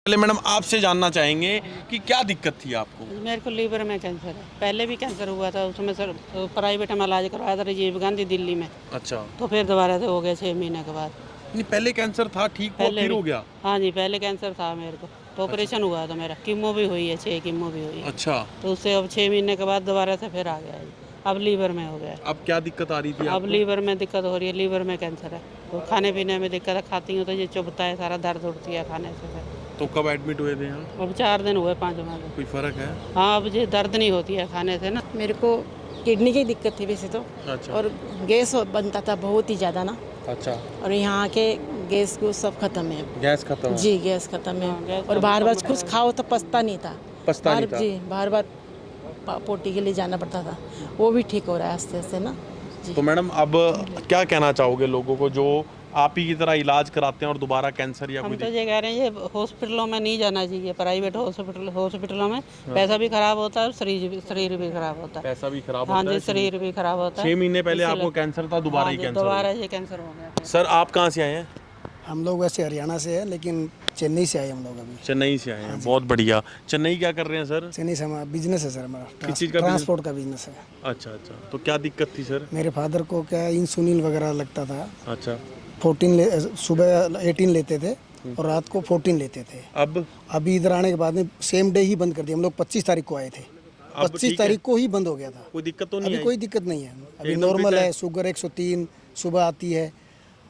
पहले मैडम आपसे जानना चाहेंगे कि क्या दिक्कत थी आपको? मेरे को लीवर में कैंसर है। पहले भी कैंसर हुआ था, उसमें सर प्राइवेट में इलाज करवाया था राजीव गांधी दिल्ली में। अच्छा, तो फिर दोबारा से हो गया 6 महीने के बाद। नहीं पहले कैंसर था, ठीक हुआ, पहले फिर भी हो गया? हाँ जी, पहले कैंसर था मेरे को, तो ऑपरेशन हुआ था मेरा। कीमो भी हुई है, 6 कीमो भी हुई है। अच्छा, तो उससे अब 6 महीने के बाद दोबारा से फिर आ गया है। अब लीवर में हो गया है। अब क्या दिक्कत आ रही थी अब आपको? लीवर में दिक्कत हो रही है, लीवर में कैंसर है। तो खाने पीने में दिक्कत है, खाती हूँ तो ये चुभता है, सारा दर्द उठती है खाने से। फिर तो कब एडमिट हुए थे यहाँ? अब 4 दिन हुए, 5वां दिन। कोई फर्क है? हाँ, अब ये दर्द नहीं होती है खाने से ना। मेरे को किडनी की दिक्कत थी वैसे तो, अच्छा, और गैस बनता था बहुत ही ज़्यादा ना। अच्छा, और यहाँ आके गैस को सब खत्म है। गैस खत्म है? जी गैस खत्म है। हाँ, गैस और खत्म बार बार है। कुछ खाओ तो पछता नहीं था। पछता नहीं था? जी बार बार पोटी के लिए जाना पड़ता था। वो भी ठीक हो रहा है आस्ते आस्ते ना जी। तो मैडम अब क्या कहना चाहोगे लोगों को जो आप ही की तरह इलाज कराते हैं और दोबारा कैंसर या हम कोई तो ये कह रहे हैं, ये हॉस्पिटलों में नहीं जाना चाहिए, प्राइवेट हॉस्पिटलों में पैसा भी खराब होता है और शरीर भी खराब होता है। पैसा भी खराब हाँ होता जी, है? शरीर भी खराब होता है। 6 महीने पहले इसलिए- आपको कैंसर था, दोबारा हाँ ही जी, कैंसर हो दोबारा गया। ये कैंसर हो गया। सर आप कहाँ से आए हैं? हम लोग वैसे हरियाणा से हैं, लेकिन चेन्नई से आए हम लोग अभी। चेन्नई से आए हैं, बहुत बढ़िया। चेन्नई क्या कर रहे हैं सर? चेन्नई से हमारा बिजनेस है सर, हमारा किस चीज़ का ट्रांसपोर्ट का बिजनेस है। अच्छा अच्छा, तो क्या दिक्कत थी सर? मेरे फादर को क्या इंसुलिन वगैरह लगता था। अच्छा, 14 सुबह 18 लेते थे और रात को 14 लेते थे। अब अभी इधर आने के बाद में सेम डे ही बंद कर दिया। हम लोग 25 तारीख को आए थे, अब 25 ठीक है? तारीख को ही बंद हो गया था। कोई दिक्कत तो नहीं अभी आई? कोई दिक्कत नहीं है, अभी एकदम नॉर्मल फिट है? है। शुगर 103 सुबह आती है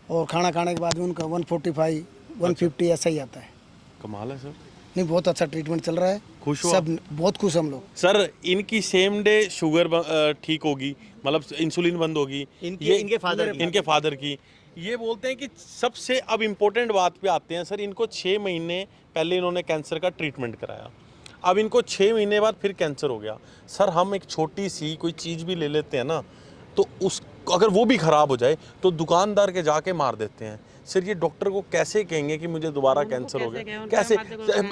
और खाना खाने के बाद में उनका 145 150 ऐसा ही आता है। कमाल है सर। नहीं, बहुत अच्छा ट्रीटमेंट चल रहा है। खुश हो सब बहुत खुश हम लोग। सर इनकी सेम डे शुगर ठीक होगी, मतलब इंसुलिन बंद होगी। इनके फादर की ये बोलते हैं कि सबसे अब इम्पोर्टेंट बात पे आते हैं सर। इनको 6 महीने पहले इन्होंने कैंसर का ट्रीटमेंट कराया, अब इनको 6 महीने बाद फिर कैंसर हो गया। सर हम एक छोटी सी कोई चीज़ भी ले लेते हैं ना, तो उस अगर वो भी ख़राब हो जाए तो दुकानदार के जाके मार देते हैं। सर ये डॉक्टर को कैसे कहेंगे कि मुझे दोबारा कैंसर हो गया? कैसे?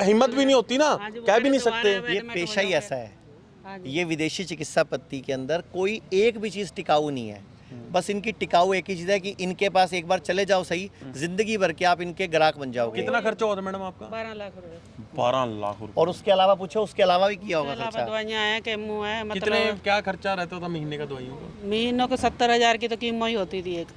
हिम्मत भी नहीं होती ना, कह भी नहीं सकते। ये पेशा ही ऐसा है। ये विदेशी चिकित्सा पद्धति के अंदर कोई एक भी चीज़ टिकाऊ नहीं है। बस इनकी टिकाऊ एक ही चीज़ है कि इनके पास एक बार चले जाओ सही, जिंदगी भर के आप इनके ग्राहक बन जाओगे। कितना खर्चा हुआ था मैडम आपका? 12 लाख रुपए। 12 लाख रुपए। और उसके अलावा पूछो, उसके अलावा भी किया होगा खर्चा। दवाइयाँ हैं, केमो है, कितने मतलब क्या खर्चा रहता था महीने का दवाइयों का? महीनों को 70,000 की तो कीमो ही होती थी एक।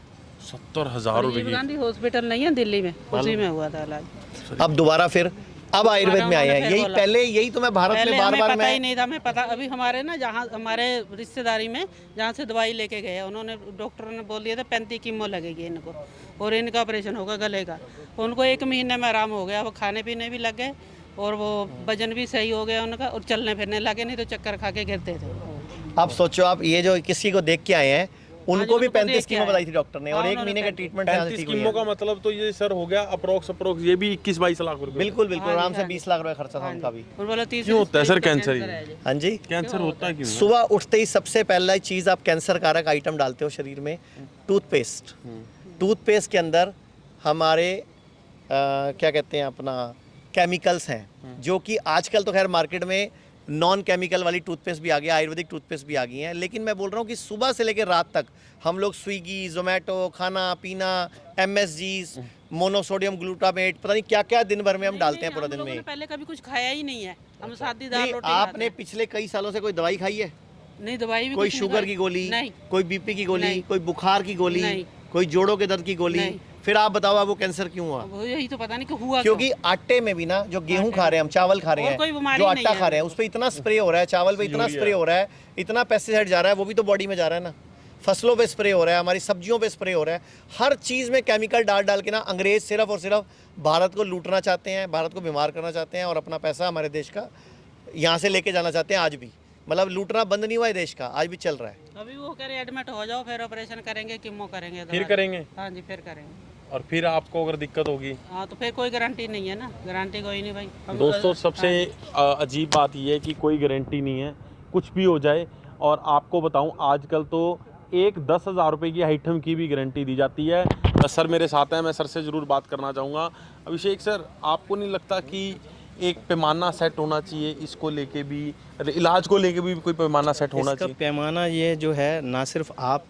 70,000 रुपए राजीव की? गांधी हॉस्पिटल नहीं है दिल्ली में, उसी में हुआ था इलाज। अब दोबारा फिर अब आयुर्वेद में आए हैं। यही पहले, यही तो मैं भारत पहले में बार हमें बार पता ही मैं नहीं था, हमें पता अभी हमारे ना जहाँ हमारे रिश्तेदारी में जहाँ से दवाई लेके गए, उन्होंने डॉक्टर ने बोल दिया था 35 कीमो लगेगी इनको और इनका ऑपरेशन होगा गले का। उनको 1 महीने में आराम हो गया, वो खाने पीने भी लग गए और वो वजन भी सही हो गया उनका और चलने फिरने लगे, नहीं तो चक्कर खा के गिरते थे। आप सोचो, आप ये जो किसी को देख के आए हैं, उनको भी 35 कीमो बताई थी डॉक्टर ने, और हाँ, 1 महीने का ट्रीटमेंट से 35 ठीक हुई कीमो है। का मतलब तो ये सर हो गया अप्रोक्स ये भी 21-22 लाख रुपए। बिल्कुल बिल्कुल, आराम से 20 लाख रुपए खर्चा था उनका भी। और बोला 30 क्यों होता है सर कैंसर? हाँ जी, कैंसर होता है क्यों? सुबह उठते ही सबसे पहला चीज़ आप कैंसर कारक आइटम डालते हो शरीर में, टूथपेस्ट। टूथपेस्ट के अंदर हमारे क्या कहते हैं अपना केमिकल्स हैं, जो कि आजकल तो खैर मार्केट में नॉन केमिकल वाली टूथपेस्ट भी आ गई, आयुर्वेदिक टूथपेस्ट भी आ गई हैं। लेकिन मैं बोल रहा हूँ कि सुबह से लेकर रात तक हम लोग स्विगी, जोमेटो, खाना पीना, MSG, मोनोसोडियम ग्लूटामेट, पता नहीं क्या क्या दिन भर में हम डालते हैं पूरा दिन में। पहले कभी कुछ खाया ही नहीं है, हम सादी दाल नहीं, रोटी आपने पिछले कई सालों से कोई दवाई खाई है? नहीं, दवाई भी कोई कुछ नहीं शुगर खाई। की गोली, नहीं, कोई BP की गोली, नहीं। कोई बुखार की गोली, नहीं। कोई जोड़ों के दर्द की गोली? नहीं। फिर आप बताओ आपको कैंसर क्यों हुआ? वो यही तो पता नहीं कि हुआ क्योंकि आटे में भी ना, जो गेहूं खा रहे हैं हम, चावल खा रहे और कोई हैं, बीमारी जो नहीं आटा है। खा रहे हैं, उस पर इतना स्प्रे हो रहा है, चावल पे इतना स्प्रे हो रहा है, इतना पेस्टिसाइड जा रहा है, वो भी तो बॉडी में जा रहा है ना। फसलों पे स्प्रे हो रहा है, हमारी सब्जियों पे स्प्रे हो रहा है, हर चीज़ में केमिकल डाल डाल के ना अंग्रेज सिर्फ और सिर्फ भारत को लूटना चाहते हैं, भारत को बीमार करना चाहते हैं और अपना पैसा हमारे देश का यहाँ से लेके जाना चाहते हैं। आज भी मतलब लूटना बंद नहीं हुआ है देश का, आज भी चल रहा है। अभी वो कह रहे एडमिट हो जाओ, फिर ऑपरेशन करेंगे, कीमो करेंगे, फिर दवा- करेंगे? हाँ जी, फिर करेंगे। और फिर आपको अगर दिक्कत होगी? हाँ, तो फिर कोई गारंटी नहीं है ना, गारंटी कोई नहीं भाई। हम- दोस्तों सबसे अजीब बात यह है कि कोई गारंटी नहीं है, कुछ भी हो जाए। और आपको बताऊं आजकल तो एक 10,000 रुपये की आइटम की भी गारंटी दी जाती है। सर मेरे साथ हैं, मैं सर से ज़रूर बात करना चाहूँगा। अभिषेक सर, आपको नहीं लगता कि एक पैमाना सेट होना चाहिए इसको लेके भी, इलाज को लेके भी कोई पैमाना सेट होना इसका चाहिए? पैमाना ये जो है, ना सिर्फ आप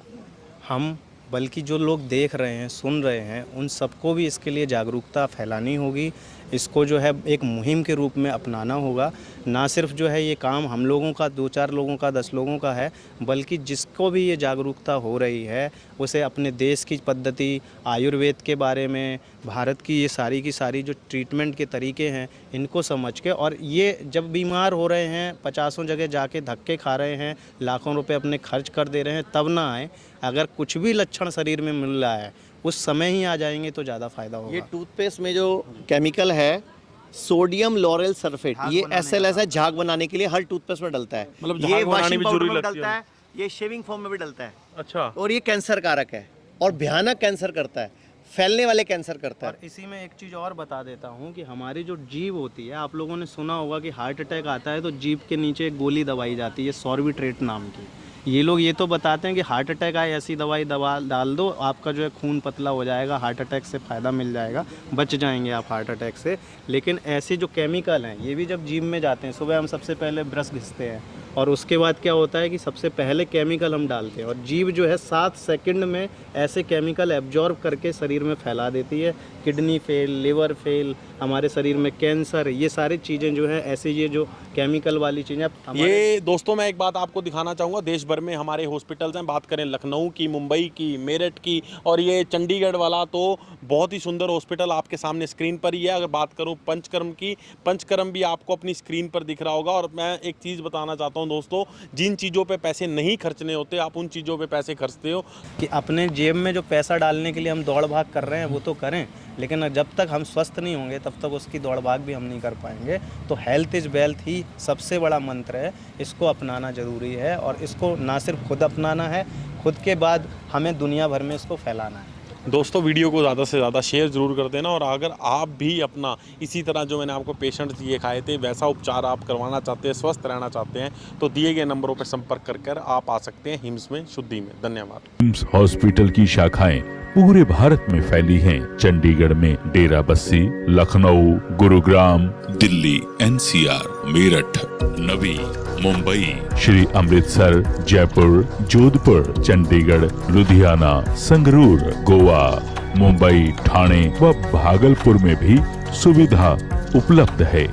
हम बल्कि जो लोग देख रहे हैं, सुन रहे हैं, उन सबको भी इसके लिए जागरूकता फैलानी होगी। इसको जो है एक मुहिम के रूप में अपनाना होगा। ना सिर्फ जो है ये काम हम लोगों का, 2-4 लोगों का, 10 लोगों का है, बल्कि जिसको भी ये जागरूकता हो रही है उसे अपने देश की पद्धति, आयुर्वेद के बारे में, भारत की ये सारी की सारी जो ट्रीटमेंट के तरीके हैं इनको समझ के, और ये जब बीमार हो रहे हैं 50 जगह जाके धक्के खा रहे हैं, लाखों रुपए अपने खर्च कर दे रहे हैं, तब ना आए। अगर कुछ भी लक्षण शरीर में मिल रहा है उस समय ही आ जाएंगे तो ज़्यादा फायदा होगा। ये टूथपेस्ट में जो केमिकल है सोडियम लॉरेल सल्फेट, ये SLS है, झाग बनाने के लिए हर टूथपेस्ट में डलता है। मतलब ये झाग बनाने वॉशिंग भी पाउडर जरूरी में लगती डलता है। है, ये शेविंग फॉर्म में भी डलता है, अच्छा। और ये कैंसर कारक है और भयानक कैंसर करता है, फैलने वाले कैंसर करता है। और इसी में एक चीज़ और बता देता हूँ कि हमारी जो जीभ होती है, आप लोगों ने सुना होगा कि हार्ट अटैक आता है तो जीभ के नीचे एक गोली दवाई जाती है सॉर्बिट्रेट नाम की। ये लोग ये तो बताते हैं कि हार्ट अटैक आए ऐसी दवाई डाल दो, आपका जो है खून पतला हो जाएगा, हार्ट अटैक से फ़ायदा मिल जाएगा, बच जाएंगे आप हार्ट अटैक से। लेकिन ऐसे जो केमिकल हैं ये भी जब जीभ में जाते हैं, सुबह हम सबसे पहले ब्रश घिसते हैं और उसके बाद क्या होता है कि सबसे पहले केमिकल हम डालते हैं और जीभ जो है 7 सेकंड में ऐसे केमिकल एब्जॉर्ब करके शरीर में फैला देती है। किडनी फेल, लिवर फेल, हमारे शरीर में कैंसर, ये सारी चीज़ें जो है ऐसे ये जो केमिकल वाली चीज़ें ये दोस्तों मैं एक बात आपको दिखाना चाहूँगा, देश भर में हमारे हॉस्पिटल्स हैं, बात करें लखनऊ की, मुंबई की, मेरठ की, और ये चंडीगढ़ वाला तो बहुत ही सुंदर हॉस्पिटल आपके सामने स्क्रीन पर ही है। अगर बात करूँ पंचकर्म की, पंचकर्म भी आपको अपनी स्क्रीन पर दिख रहा होगा। और मैं एक चीज़ बताना चाहता हूँ दोस्तों, जिन चीज़ों पे पैसे नहीं खर्चने होते आप उन चीज़ों पे पैसे खर्चते हो। कि अपने जेब में जो पैसा डालने के लिए हम दौड़ भाग कर रहे हैं वो तो करें, लेकिन जब तक हम स्वस्थ नहीं होंगे तब तक उसकी दौड़ भाग भी हम नहीं कर पाएंगे। तो हेल्थ इज़ वेल्थ ही सबसे बड़ा मंत्र है, इसको अपनाना ज़रूरी है और इसको ना सिर्फ खुद अपनाना है, खुद के बाद हमें दुनिया भर में इसको फैलाना है। दोस्तों वीडियो को ज़्यादा से ज़्यादा शेयर ज़रूर कर देना, और अगर आप भी अपना इसी तरह जो मैंने आपको पेशेंट्स ये खाए थे वैसा उपचार आप करवाना चाहते हैं, स्वस्थ रहना चाहते हैं, तो दिए गए नंबरों पर संपर्क कर आप आ सकते हैं हिम्स में, शुद्धि में। धन्यवाद। हिम्स हॉस्पिटल की शाखाएं पूरे भारत में फैली हैं। चंडीगढ़ में डेरा बस्सी, लखनऊ, गुरुग्राम, दिल्ली, NCR, मेरठ, नवी, मुंबई, श्री अमृतसर, जयपुर, जोधपुर, चंडीगढ़, लुधियाना, संगरूर, गोवा, मुंबई, ठाणे व भागलपुर में भी सुविधा उपलब्ध है।